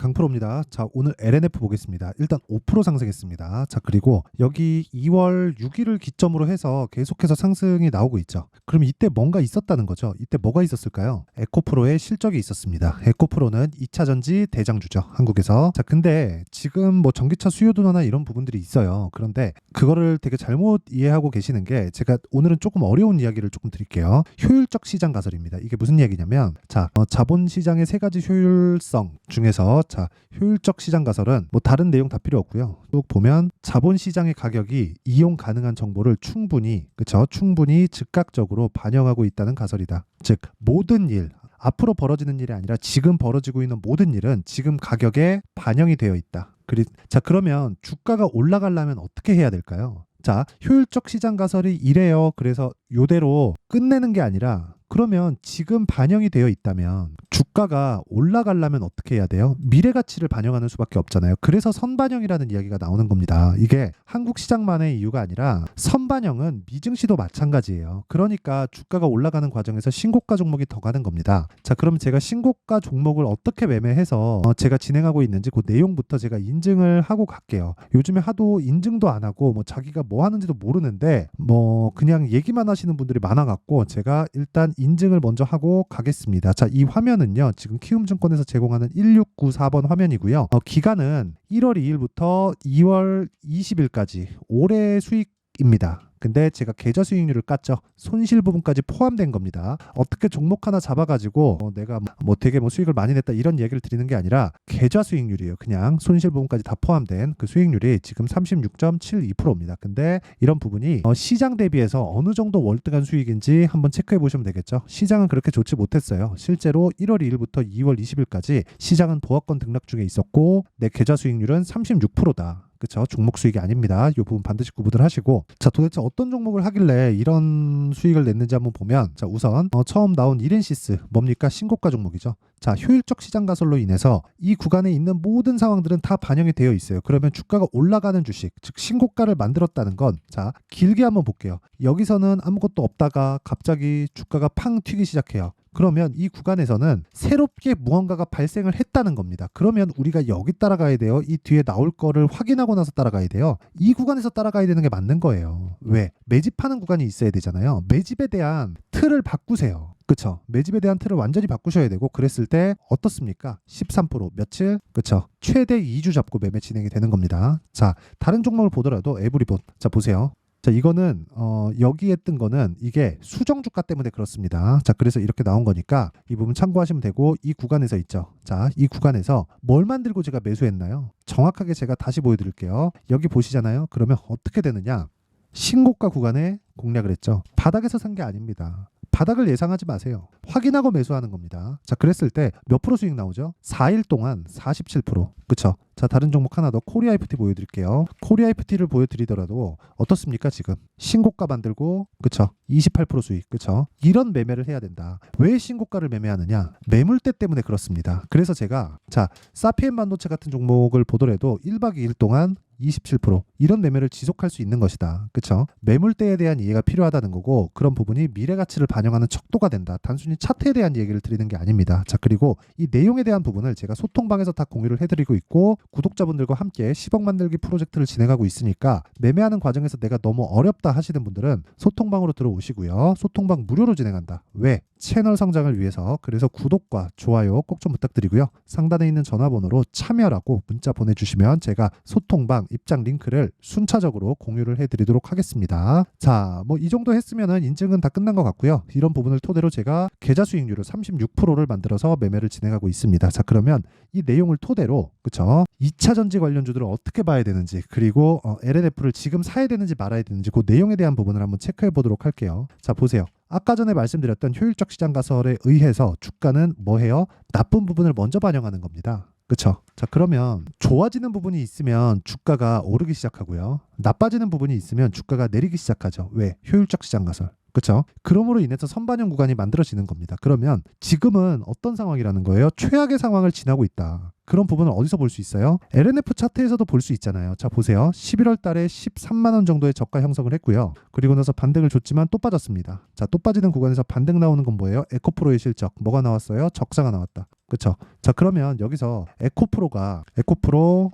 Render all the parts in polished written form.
강프로입니다. 자, 오늘 LNF 보겠습니다. 일단 5% 상승했습니다. 자, 그리고 여기 2월 6일을 기점으로 해서 계속해서 상승이 나오고 있죠. 그럼 이때 뭔가 있었다는 거죠. 이때 뭐가 있었을까요? 에코프로의 실적이 있었습니다. 에코프로는 2차 전지 대장주죠, 한국에서. 자, 근데 지금 뭐 전기차 수요 둔화나 이런 부분들이 있어요. 그런데 그거를 되게 잘못 이해하고 계시는 게, 제가 오늘은 조금 어려운 이야기를 조금 드릴게요. 효율적 시장 가설입니다. 이게 무슨 얘기냐면, 자, 자본 시장의 세 가지 효율성 중에서, 자, 효율적 시장 가설은 뭐 다른 내용 다 필요 없고요. 쭉 보면 자본 시장의 가격이 이용 가능한 정보를 충분히 즉각적으로 반영하고 있다는 가설이다. 즉, 모든 일, 앞으로 벌어지는 일이 아니라 지금 벌어지고 있는 모든 일은 지금 가격에 반영이 되어 있다. 자, 그러면 주가가 올라가려면 어떻게 해야 될까요? 자, 효율적 시장 가설이 이래요. 그래서 요대로 끝내는 게 아니라, 그러면 지금 반영이 되어 있다면 주가가 올라가려면 어떻게 해야 돼요? 미래 가치를 반영하는 수밖에 없잖아요. 그래서 선반영이라는 이야기가 나오는 겁니다. 이게 한국 시장만의 이유가 아니라 선반영은 미증시도 마찬가지예요. 그러니까 주가가 올라가는 과정에서 신고가 종목이 더 가는 겁니다. 자, 그럼 제가 신고가 종목을 어떻게 매매해서 제가 진행하고 있는지 그 내용부터 제가 인증을 하고 갈게요. 요즘에 하도 인증도 안 하고 뭐 자기가 뭐 하는지도 모르는데 뭐 그냥 얘기만 하시는 분들이 많아갖고 제가 일단 인증을 먼저 하고 가겠습니다. 자, 이 화면은요, 지금 키움증권에서 제공하는 1694번 화면이고요. 기간은 1월 2일부터 2월 20일까지 올해 수익입니다. 근데 제가 계좌 수익률을 깠죠. 손실 부분까지 포함된 겁니다. 어떻게 종목 하나 잡아가지고 내가 뭐 되게 뭐 수익을 많이 냈다 이런 얘기를 드리는 게 아니라 계좌 수익률이에요. 그냥 손실 부분까지 다 포함된 그 수익률이 지금 36.72%입니다. 근데 이런 부분이 시장 대비해서 어느 정도 월등한 수익인지 한번 체크해 보시면 되겠죠. 시장은 그렇게 좋지 못했어요. 실제로 1월 2일부터 2월 20일까지 시장은 보합권 등락 중에 있었고 내 계좌 수익률은 36%다. 그렇죠. 종목 수익이 아닙니다. 이 부분 반드시 구분을 하시고, 자, 도대체 어떤 종목을 하길래 이런 수익을 냈는지 한번 보면, 자, 우선 처음 나온 이렌시스 뭡니까? 신고가 종목이죠. 자, 효율적 시장 가설로 인해서 이 구간에 있는 모든 상황들은 다 반영이 되어 있어요. 그러면 주가가 올라가는 주식, 즉 신고가를 만들었다는 건, 자, 길게 한번 볼게요. 여기서는 아무것도 없다가 갑자기 주가가 팡 튀기 시작해요. 그러면 이 구간에서는 새롭게 무언가가 발생을 했다는 겁니다. 그러면 우리가 여기 따라가야 돼요. 이 뒤에 나올 거를 확인하고 나서 따라가야 돼요. 이 구간에서 따라가야 되는 게 맞는 거예요. 왜? 매집하는 구간이 있어야 되잖아요. 매집에 대한 틀을 바꾸세요. 그쵸? 매집에 대한 틀을 완전히 바꾸셔야 되고, 그랬을 때 어떻습니까? 13% 며칠? 그쵸? 최대 2주 잡고 매매 진행이 되는 겁니다. 자, 다른 종목을 보더라도 에브리본, 자, 보세요. 자, 이거는 여기에 뜬 거는 이게 수정주가 때문에 그렇습니다. 자, 그래서 이렇게 나온 거니까 이 부분 참고하시면 되고, 이 구간에서 있죠. 자, 이 구간에서 뭘 만들고 제가 매수했나요? 정확하게 제가 다시 보여드릴게요. 여기 보시잖아요. 그러면 어떻게 되느냐? 신고가 구간에 공략을 했죠. 바닥에서 산 게 아닙니다. 바닥을 예상하지 마세요. 확인하고 매수하는 겁니다. 자, 그랬을 때 몇 프로 수익 나오죠? 4일 동안 47%. 그쵸? 자, 다른 종목 하나 더 코리아 FT 보여드릴게요. 코리아 FT를 보여드리더라도 어떻습니까? 지금 신고가 만들고, 그쵸? 28% 수익, 그쵸? 이런 매매를 해야 된다. 왜 신고가를 매매하느냐? 매물대 때문에 그렇습니다. 그래서 제가, 자, 사피엔 반도체 같은 종목을 보더라도 1박 2일 동안 27% 이런 매매를 지속할 수 있는 것이다. 그쵸? 매물대에 대한 이해가 필요하다는 거고, 그런 부분이 미래 가치를 반영하는 척도가 된다. 단순히 차트에 대한 얘기를 드리는 게 아닙니다. 자, 그리고 이 내용에 대한 부분을 제가 소통방에서 다 공유를 해드리고 있고, 구독자분들과 함께 10억 만들기 프로젝트를 진행하고 있으니까 매매하는 과정에서 내가 너무 어렵다 하시는 분들은 소통방으로 들어오시고요. 소통방 무료로 진행한다. 왜? 채널 성장을 위해서. 그래서 구독과 좋아요 꼭 좀 부탁드리고요. 상단에 있는 전화번호로 참여라고 문자 보내주시면 제가 소통방 입장 링크를 순차적으로 공유를 해드리도록 하겠습니다. 자, 뭐 이 정도 했으면은 인증은 다 끝난 것 같고요. 이런 부분을 토대로 제가 계좌 수익률을 36%를 만들어서 매매를 진행하고 있습니다. 자, 그러면 이 내용을 토대로, 그쵸? 2차 전지 관련주들을 어떻게 봐야 되는지, 그리고 LNF를 지금 사야 되는지 말아야 되는지 그 내용에 대한 부분을 한번 체크해 보도록 할게요. 자, 보세요. 아까 전에 말씀드렸던 효율적 시장 가설에 의해서 주가는 뭐 해요? 나쁜 부분을 먼저 반영하는 겁니다. 그쵸? 자, 그러면 좋아지는 부분이 있으면 주가가 오르기 시작하고요. 나빠지는 부분이 있으면 주가가 내리기 시작하죠. 왜? 효율적 시장 가설. 그렇죠? 그럼으로 인해서 선반영 구간이 만들어지는 겁니다. 그러면 지금은 어떤 상황이라는 거예요? 최악의 상황을 지나고 있다. 그런 부분을 어디서 볼 수 있어요? LNF 차트에서도 볼 수 있잖아요. 자, 보세요. 11월 달에 13만 원 정도의 저가 형성을 했고요. 그리고 나서 반등을 줬지만 또 빠졌습니다. 자, 또 빠지는 구간에서 반등 나오는 건 뭐예요? 에코프로의 실적. 뭐가 나왔어요? 적자가 나왔다. 그쵸? 자, 그러면 여기서 에코프로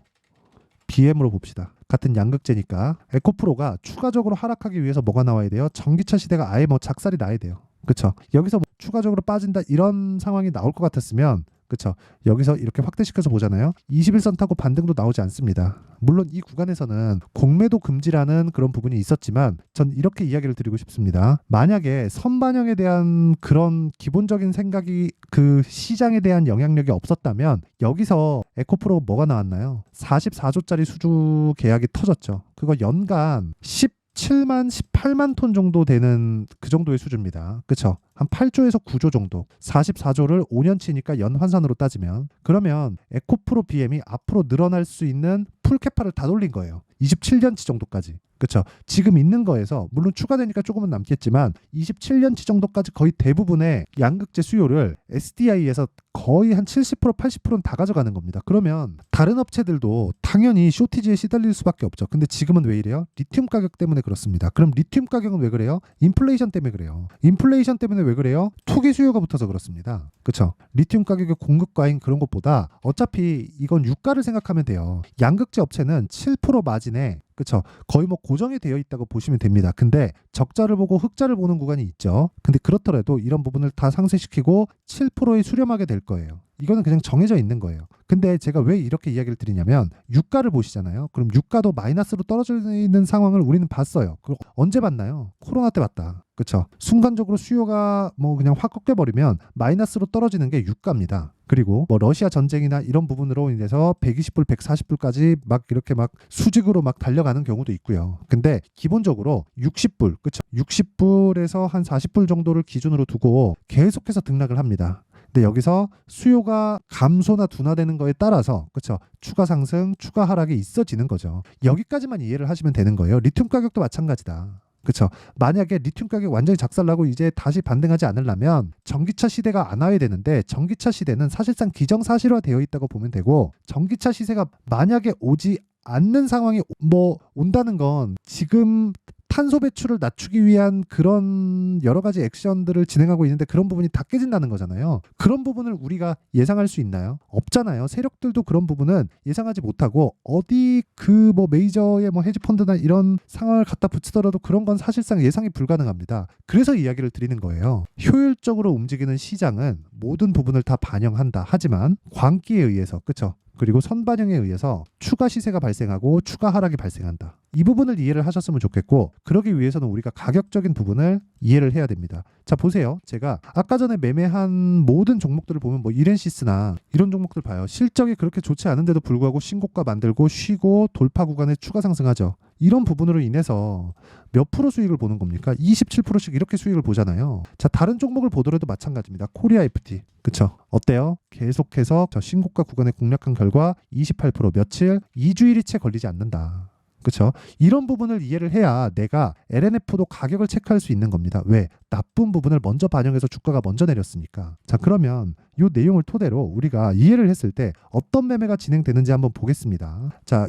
BM으로 봅시다. 같은 양극재니까 에코프로가 추가적으로 하락하기 위해서 뭐가 나와야 돼요? 전기차 시대가 아예 뭐 작살이 나야 돼요. 그쵸? 여기서 뭐 추가적으로 빠진다 이런 상황이 나올 것 같았으면, 그쵸? 여기서 이렇게 확대시켜서 보잖아요. 21선 타고 반등도 나오지 않습니다. 물론 이 구간에서는 공매도 금지라는 그런 부분이 있었지만 전 이렇게 이야기를 드리고 싶습니다. 만약에 선반영에 대한 그런 기본적인 생각이 그 시장에 대한 영향력이 없었다면 여기서 에코프로 뭐가 나왔나요? 44조짜리 수주 계약이 터졌죠. 그거 연간 17만, 18만 톤 정도 되는 그 정도의 수주입니다. 그쵸? 한 8조에서 9조 정도. 44조를 5년치니까 연 환산으로 따지면. 그러면 에코프로 BM이 앞으로 늘어날 수 있는 풀캐파를 다 돌린 거예요. 27년치 정도까지. 그쵸? 지금 있는 거에서 물론 추가되니까 조금은 남겠지만 27년치 정도까지 거의 대부분의 양극재 수요를 SDI에서 거의 한 70%, 80%는 다 가져가는 겁니다. 그러면 다른 업체들도 당연히 쇼티지에 시달릴 수밖에 없죠. 근데 지금은 왜 이래요? 리튬 가격 때문에 그렇습니다. 그럼 리튬 가격은 왜 그래요? 인플레이션 때문에 그래요. 인플레이션 때문에 왜 그래요? 투기 수요가 붙어서 그렇습니다. 그쵸? 리튬 가격의 공급 과잉 그런 것보다 어차피 이건 유가를 생각하면 돼요. 양극재 업체는 7% 마진에, 그쵸? 거의 뭐 고정이 되어 있다고 보시면 됩니다. 근데 적자를 보고 흑자를 보는 구간이 있죠. 근데 그렇더라도 이런 부분을 다 상쇄시키고 7%에 수렴하게 될 거예요. 이거는 그냥 정해져 있는 거예요. 근데 제가 왜 이렇게 이야기를 드리냐면 유가를 보시잖아요. 그럼 유가도 마이너스로 떨어져 있는 상황을 우리는 봤어요. 그걸 언제 봤나요? 코로나 때 봤다. 그쵸? 순간적으로 수요가 뭐 그냥 확 꺾여버리면 마이너스로 떨어지는 게 유가입니다. 그리고 뭐 러시아 전쟁이나 이런 부분으로 인해서 120불, 140불까지 막 이렇게 막 수직으로 막 달려가는 경우도 있고요. 근데 기본적으로 60불, 그쵸? 60불에서 한 40불 정도를 기준으로 두고 계속해서 등락을 합니다. 근데 여기서 수요가 감소나 둔화되는 거에 따라서, 그쵸? 추가 상승, 추가 하락이 있어지는 거죠. 여기까지만 이해를 하시면 되는 거예요. 리튬 가격도 마찬가지다. 그쵸? 만약에 리튬 가격 완전히 작살나고 이제 다시 반등하지 않으려면 전기차 시대가 안 와야 되는데 전기차 시대는 사실상 기정사실화 되어 있다고 보면 되고, 전기차 시세가 만약에 오지 않는 상황이 뭐 온다는 건 지금 탄소 배출을 낮추기 위한 그런 여러 가지 액션들을 진행하고 있는데 그런 부분이 다 깨진다는 거잖아요. 그런 부분을 우리가 예상할 수 있나요? 없잖아요. 세력들도 그런 부분은 예상하지 못하고 어디 그 뭐 메이저의 뭐 헤지펀드나 이런 상황을 갖다 붙이더라도 그런 건 사실상 예상이 불가능합니다. 그래서 이야기를 드리는 거예요. 효율적으로 움직이는 시장은 모든 부분을 다 반영한다. 하지만 광기에 의해서, 그쵸? 그리고 선반영에 의해서 추가 시세가 발생하고 추가 하락이 발생한다. 이 부분을 이해를 하셨으면 좋겠고, 그러기 위해서는 우리가 가격적인 부분을 이해를 해야 됩니다. 자, 보세요. 제가 아까 전에 매매한 모든 종목들을 보면 뭐 이렌시스나 이런 종목들 봐요. 실적이 그렇게 좋지 않은데도 불구하고 신고가 만들고 쉬고 돌파 구간에 추가 상승하죠. 이런 부분으로 인해서 몇 프로 수익을 보는 겁니까? 27%씩 이렇게 수익을 보잖아요. 자, 다른 종목을 보더라도 마찬가지입니다. 코리아 FT. 그쵸? 어때요? 계속해서 저 신고가 구간에 공략한 결과 28% 며칠 2주일이 채 걸리지 않는다. 그쵸? 이런 부분을 이해를 해야 내가 LNF도 가격을 체크할 수 있는 겁니다. 왜? 나쁜 부분을 먼저 반영해서 주가가 먼저 내렸으니까. 자, 그러면 이 내용을 토대로 우리가 이해를 했을 때 어떤 매매가 진행되는지 한번 보겠습니다. 자,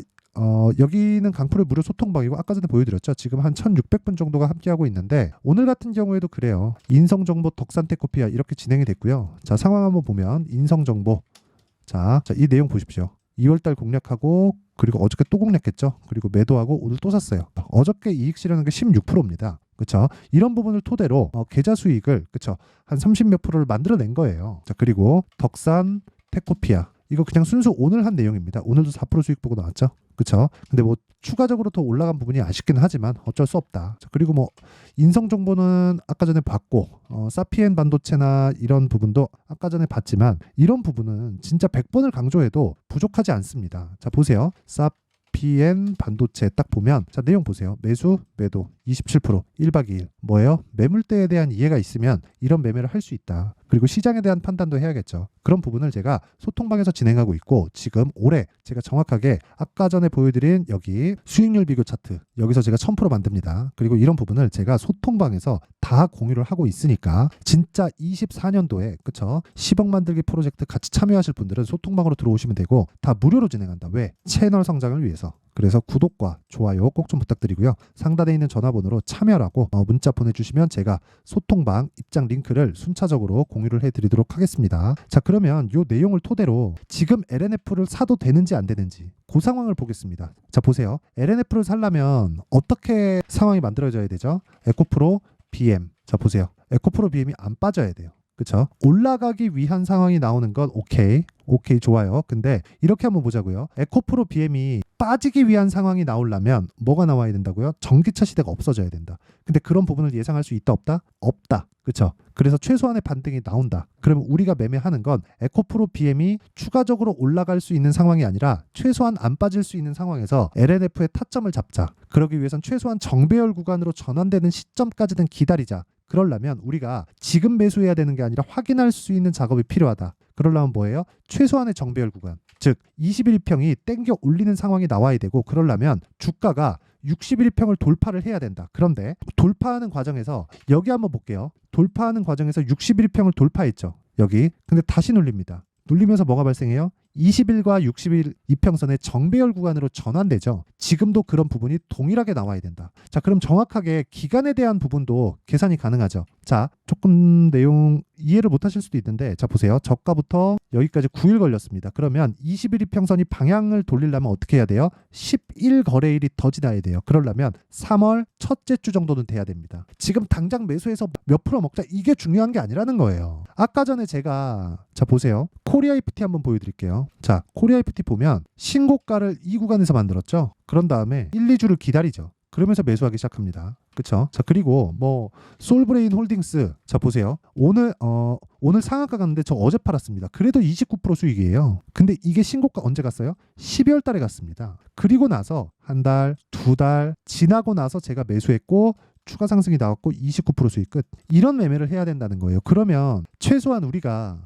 여기는 강풀의 무료 소통방이고 아까 전에 보여드렸죠. 지금 한 1600분 정도가 함께하고 있는데 오늘 같은 경우에도 그래요. 인성정보 덕산테코피아 이렇게 진행이 됐고요. 자, 상황 한번 보면 인성정보, 자, 이 내용 보십시오. 2월달 공략하고 그리고 어저께 또 공략했죠. 그리고 매도하고 오늘 또 샀어요. 어저께 이익 실현한 게 16%입니다. 그쵸? 이런 부분을 토대로 계좌 수익을, 그쵸? 한 30몇 프로를 만들어낸 거예요. 자, 그리고 덕산 테코피아 이거 그냥 순수 오늘 한 내용입니다. 오늘도 4% 수익 보고 나왔죠. 그쵸? 근데 뭐 추가적으로 더 올라간 부분이 아쉽긴 하지만 어쩔 수 없다. 자, 그리고 뭐 인성정보는 아까 전에 봤고 사피엔 반도체나 이런 부분도 아까 전에 봤지만 이런 부분은 진짜 100번을 강조해도 부족하지 않습니다. 자, 보세요. 사피엔 반도체 딱 보면 자, 내용 보세요. 매수, 매도 27% 1박 2일 뭐예요? 매물대에 대한 이해가 있으면 이런 매매를 할 수 있다. 그리고 시장에 대한 판단도 해야겠죠. 그런 부분을 제가 소통방에서 진행하고 있고 지금 올해 제가 정확하게 아까 전에 보여드린 여기 수익률 비교 차트 여기서 제가 1000% 만듭니다. 그리고 이런 부분을 제가 소통방에서 다 공유를 하고 있으니까 진짜 24년도에 그쵸? 10억 만들기 프로젝트 같이 참여하실 분들은 소통방으로 들어오시면 되고 다 무료로 진행한다. 왜? 채널 성장을 위해서. 그래서 구독과 좋아요 꼭 좀 부탁드리고요. 상단에 있는 전화번호로 참여라고 문자 보내주시면 제가 소통방 입장 링크를 순차적으로 공유를 해드리도록 하겠습니다. 자, 그러면 이 내용을 토대로 지금 LNF를 사도 되는지 안 되는지 그 상황을 보겠습니다. 자, 보세요. LNF를 사려면 어떻게 상황이 만들어져야 되죠? 에코프로 BM. 자, 보세요. 에코프로 BM이 안 빠져야 돼요. 그쵸? 올라가기 위한 상황이 나오는 건 오케이 좋아요. 근데 이렇게 한번 보자고요. 에코프로 BM이 빠지기 위한 상황이 나오려면 뭐가 나와야 된다고요? 전기차 시대가 없어져야 된다. 근데 그런 부분을 예상할 수 있다 없다? 없다. 그쵸? 그래서 최소한의 반등이 나온다. 그러면 우리가 매매하는 건 에코프로 BM이 추가적으로 올라갈 수 있는 상황이 아니라 최소한 안 빠질 수 있는 상황에서 LNF의 타점을 잡자. 그러기 위해선 최소한 정배열 구간으로 전환되는 시점까지는 기다리자. 그러려면 우리가 지금 매수해야 되는 게 아니라 확인할 수 있는 작업이 필요하다. 그러려면 뭐예요? 최소한의 정배열 구간, 즉 21평이 땡겨 올리는 상황이 나와야 되고, 그러려면 주가가 61평을 돌파를 해야 된다. 그런데 돌파하는 과정에서 여기 한번 볼게요. 돌파하는 과정에서 61평을 돌파했죠. 여기. 근데 다시 눌립니다. 눌리면서 뭐가 발생해요? 21과 61 이평선의 정배열 구간으로 전환되죠. 지금도 그런 부분이 동일하게 나와야 된다. 자, 그럼 정확하게 기간에 대한 부분도 계산이 가능하죠. 자, 조금 내용 이해를 못 하실 수도 있는데, 자, 보세요. 저가부터 여기까지 9일 걸렸습니다. 그러면 21 이평선이 방향을 돌리려면 어떻게 해야 돼요? 11 거래일이 더 지나야 돼요. 그러려면 3월 첫째 주 정도는 돼야 됩니다. 지금 당장 매수해서 몇 프로 먹자, 이게 중요한 게 아니라는 거예요. 아까 전에 제가, 자, 보세요. 코리아 FT 한번 보여드릴게요. 자, 코리아 FT 보면 신고가를 이 구간에서 만들었죠. 그런 다음에 1, 2주를 기다리죠. 그러면서 매수하기 시작합니다. 그쵸? 자, 그리고 뭐 솔브레인 홀딩스, 자, 보세요. 오늘 상한가 갔는데 저 어제 팔았습니다. 그래도 29% 수익이에요. 근데 이게 신고가 언제 갔어요? 12월 달에 갔습니다. 그리고 나서 한 달, 두 달 지나고 나서 제가 매수했고 추가 상승이 나왔고 29% 수익 끝. 이런 매매를 해야 된다는 거예요. 그러면 최소한 우리가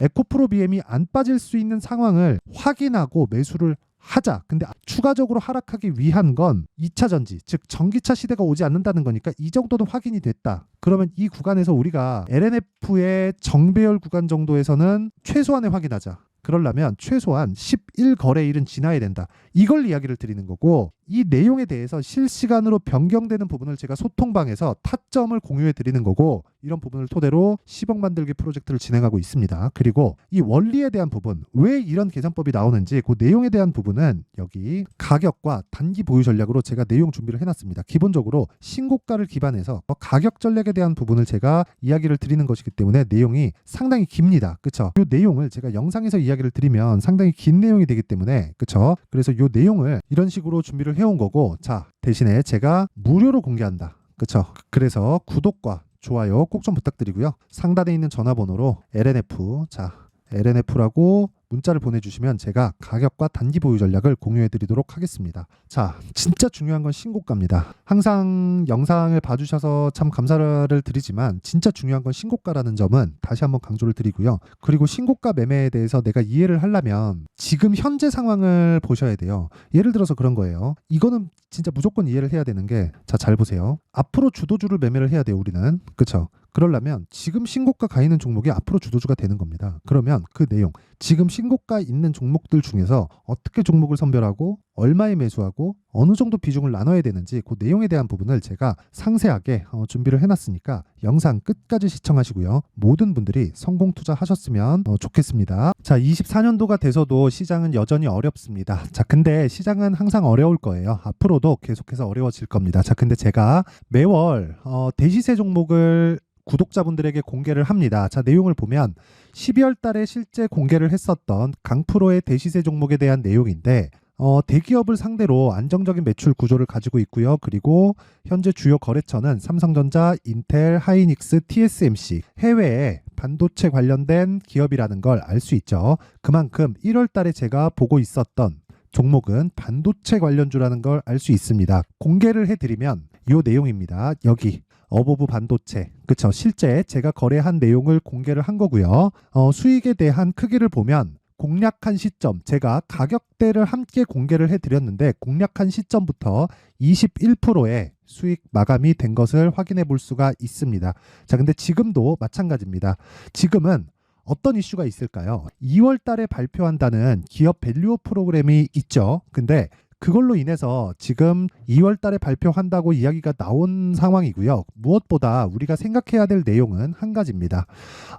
에코프로 BM이 안 빠질 수 있는 상황을 확인하고 매수를 하자. 근데 추가적으로 하락하기 위한 건 2차 전지, 즉 전기차 시대가 오지 않는다는 거니까 이 정도는 확인이 됐다. 그러면 이 구간에서 우리가 LNF의 정배열 구간 정도에서는 최소한에 확인하자. 그러려면 최소한 11 거래일은 지나야 된다. 이걸 이야기를 드리는 거고, 이 내용에 대해서 실시간으로 변경되는 부분을 제가 소통방에서 타점을 공유해 드리는 거고, 이런 부분을 토대로 10억 만들기 프로젝트를 진행하고 있습니다. 그리고 이 원리에 대한 부분, 왜 이런 계산법이 나오는지 그 내용에 대한 부분은 여기 가격과 단기 보유 전략으로 제가 내용 준비를 해놨습니다. 기본적으로 신고가를 기반해서 가격 전략에 대한 부분을 제가 이야기를 드리는 것이기 때문에 내용이 상당히 깁니다. 그쵸? 이 내용을 제가 영상에서 이야기를 드리면 상당히 긴 내용이 되기 때문에, 그쵸? 그래서 이 내용을 이런 식으로 준비를 해온 거고, 자, 대신에 제가 무료로 공개한다. 그쵸? 그래서 구독과 좋아요 꼭 좀 부탁드리고요. 상단에 있는 전화번호로 LNF, 자, LNF라고 문자를 보내주시면 제가 가격과 단기 보유 전략을 공유해 드리도록 하겠습니다. 자, 진짜 중요한 건 신고가입니다. 항상 영상을 봐주셔서 참 감사를 드리지만 진짜 중요한 건 신고가라는 점은 다시 한번 강조를 드리고요. 그리고 신고가 매매에 대해서 내가 이해를 하려면 지금 현재 상황을 보셔야 돼요. 예를 들어서 그런 거예요. 이거는 진짜 무조건 이해를 해야 되는 게, 자, 잘 보세요. 앞으로 주도주를 매매를 해야 돼요, 우리는. 그쵸? 그러려면 지금 신고가 가 있는 종목이 앞으로 주도주가 되는 겁니다. 그러면 그 내용, 지금 신고가 있는 종목들 중에서 어떻게 종목을 선별하고 얼마에 매수하고 어느 정도 비중을 나눠야 되는지 그 내용에 대한 부분을 제가 상세하게 준비를 해놨으니까 영상 끝까지 시청하시고요. 모든 분들이 성공 투자하셨으면 좋겠습니다. 자, 24년도가 돼서도 시장은 여전히 어렵습니다. 자, 근데 시장은 항상 어려울 거예요. 앞으로도 계속해서 어려워질 겁니다. 자, 근데 제가 매월 대시세 종목을 구독자분들에게 공개를 합니다. 자, 내용을 보면 12월 달에 실제 공개를 했었던 강프로의 대시세 종목에 대한 내용인데, 대기업을 상대로 안정적인 매출 구조를 가지고 있고요. 그리고 현재 주요 거래처는 삼성전자, 인텔, 하이닉스, TSMC, 해외에 반도체 관련된 기업이라는 걸 알 수 있죠. 그만큼 1월 달에 제가 보고 있었던 종목은 반도체 관련주라는 걸 알 수 있습니다. 공개를 해드리면 이 내용입니다. 여기 어보브 반도체, 그쵸? 실제 제가 거래한 내용을 공개를 한 거고요. 수익에 대한 크기를 보면 공략한 시점, 제가 가격대를 함께 공개를 해드렸는데 공략한 시점부터 21%의 수익 마감이 된 것을 확인해 볼 수가 있습니다. 자, 근데 지금도 마찬가지입니다. 지금은 어떤 이슈가 있을까요? 2월 달에 발표한다는 기업 밸류업 프로그램이 있죠. 근데 그걸로 인해서 지금 2월 달에 발표한다고 이야기가 나온 상황이고요. 무엇보다 우리가 생각해야 될 내용은 한 가지입니다.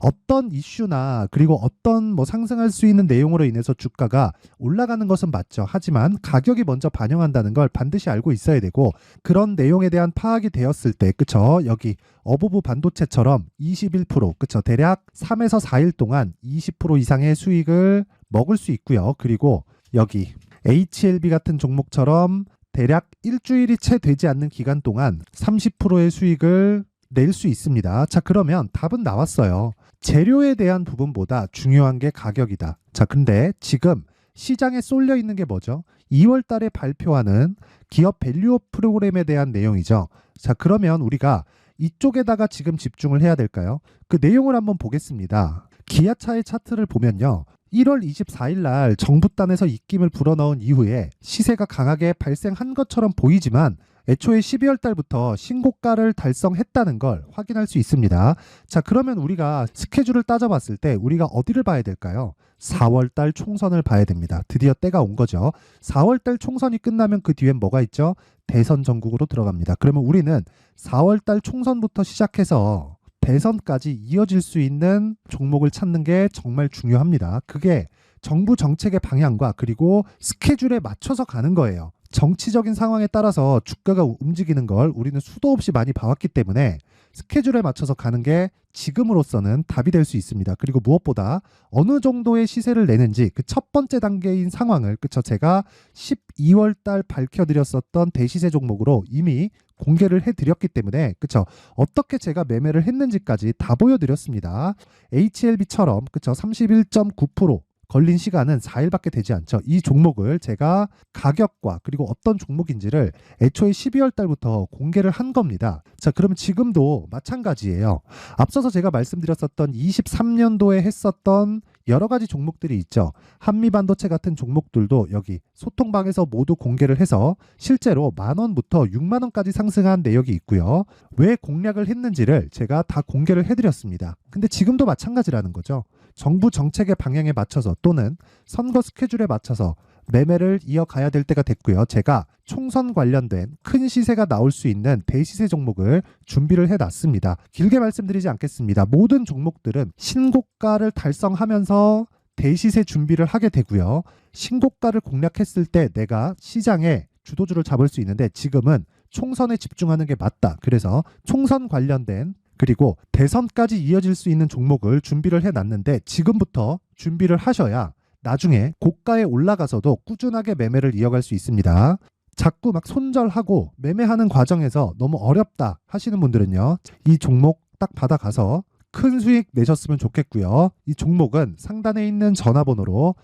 어떤 이슈나 그리고 어떤 뭐 상승할 수 있는 내용으로 인해서 주가가 올라가는 것은 맞죠. 하지만 가격이 먼저 반영한다는 걸 반드시 알고 있어야 되고, 그런 내용에 대한 파악이 되었을 때, 그쵸? 여기 어부부 반도체처럼 21%, 그쵸? 대략 3에서 4일 동안 20% 이상의 수익을 먹을 수 있고요. 그리고 여기 HLB 같은 종목처럼 대략 일주일이 채 되지 않는 기간 동안 30%의 수익을 낼 수 있습니다. 자, 그러면 답은 나왔어요. 재료에 대한 부분보다 중요한 게 가격이다. 자, 근데 지금 시장에 쏠려 있는 게 뭐죠? 2월 달에 발표하는 기업 밸류업 프로그램에 대한 내용이죠. 자, 그러면 우리가 이쪽에다가 지금 집중을 해야 될까요? 그 내용을 한번 보겠습니다. 기아차의 차트를 보면요. 1월 24일 날 정부단에서 입김을 불어넣은 이후에 시세가 강하게 발생한 것처럼 보이지만 애초에 12월 달부터 신고가를 달성했다는 걸 확인할 수 있습니다. 자, 그러면 우리가 스케줄을 따져봤을 때 우리가 어디를 봐야 될까요? 4월 달 총선을 봐야 됩니다. 드디어 때가 온 거죠. 4월 달 총선이 끝나면 그 뒤엔 뭐가 있죠? 대선 전국으로 들어갑니다. 그러면 우리는 4월 달 총선부터 시작해서 대선까지 이어질 수 있는 종목을 찾는 게 정말 중요합니다. 그게 정부 정책의 방향과 그리고 스케줄에 맞춰서 가는 거예요. 정치적인 상황에 따라서 주가가 움직이는 걸 우리는 수도 없이 많이 봐왔기 때문에 스케줄에 맞춰서 가는 게 지금으로서는 답이 될 수 있습니다. 그리고 무엇보다 어느 정도의 시세를 내는지 그 첫 번째 단계인 상황을, 그쵸? 제가 12월 달 밝혀드렸었던 대시세 종목으로 이미 공개를 해드렸기 때문에, 그쵸? 어떻게 제가 매매를 했는지까지 다 보여드렸습니다. HLB처럼, 그쵸? 31.9% 걸린 시간은 4일밖에 되지 않죠. 이 종목을 제가 가격과 그리고 어떤 종목인지를 애초에 12월 달부터 공개를 한 겁니다. 자, 그러면 지금도 마찬가지예요. 앞서서 제가 말씀드렸었던 23년도에 했었던 여러 가지 종목들이 있죠. 한미반도체 같은 종목들도 여기 소통방에서 모두 공개를 해서 실제로 10,000원부터 60,000원까지 상승한 내역이 있고요. 왜 공략을 했는지를 제가 다 공개를 해드렸습니다. 근데 지금도 마찬가지라는 거죠. 정부 정책의 방향에 맞춰서 또는 선거 스케줄에 맞춰서 매매를 이어가야 될 때가 됐고요. 제가 총선 관련된 큰 시세가 나올 수 있는 대시세 종목을 준비를 해놨습니다. 길게 말씀드리지 않겠습니다. 모든 종목들은 신고가를 달성하면서 대시세 준비를 하게 되고요. 신고가를 공략했을 때 내가 시장에 주도주를 잡을 수 있는데 지금은 총선에 집중하는 게 맞다. 그래서 총선 관련된 그리고 대선까지 이어질 수 있는 종목을 준비를 해놨는데 지금부터 준비를 하셔야 나중에 고가에 올라가서도 꾸준하게 매매를 이어갈 수 있습니다. 자꾸 막 손절하고 매매하는 과정에서 너무 어렵다 하시는 분들은요. 이 종목 딱 받아가서 큰 수익 내셨으면 좋겠고요. 이 종목은 상단에 있는 전화번호로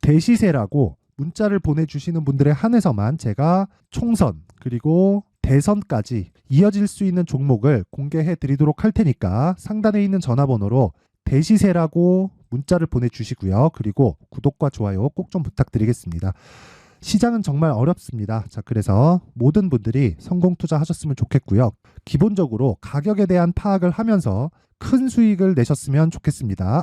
대시세라고 문자를 보내주시는 분들에 한해서만 제가 총선 그리고 대선까지 이어질 수 있는 종목을 공개해 드리도록 할 테니까 상단에 있는 전화번호로 대시세라고 문자를 보내주시고요. 그리고 구독과 좋아요 꼭 좀 부탁드리겠습니다. 시장은 정말 어렵습니다. 자, 그래서 모든 분들이 성공 투자하셨으면 좋겠고요. 기본적으로 가격에 대한 파악을 하면서 큰 수익을 내셨으면 좋겠습니다.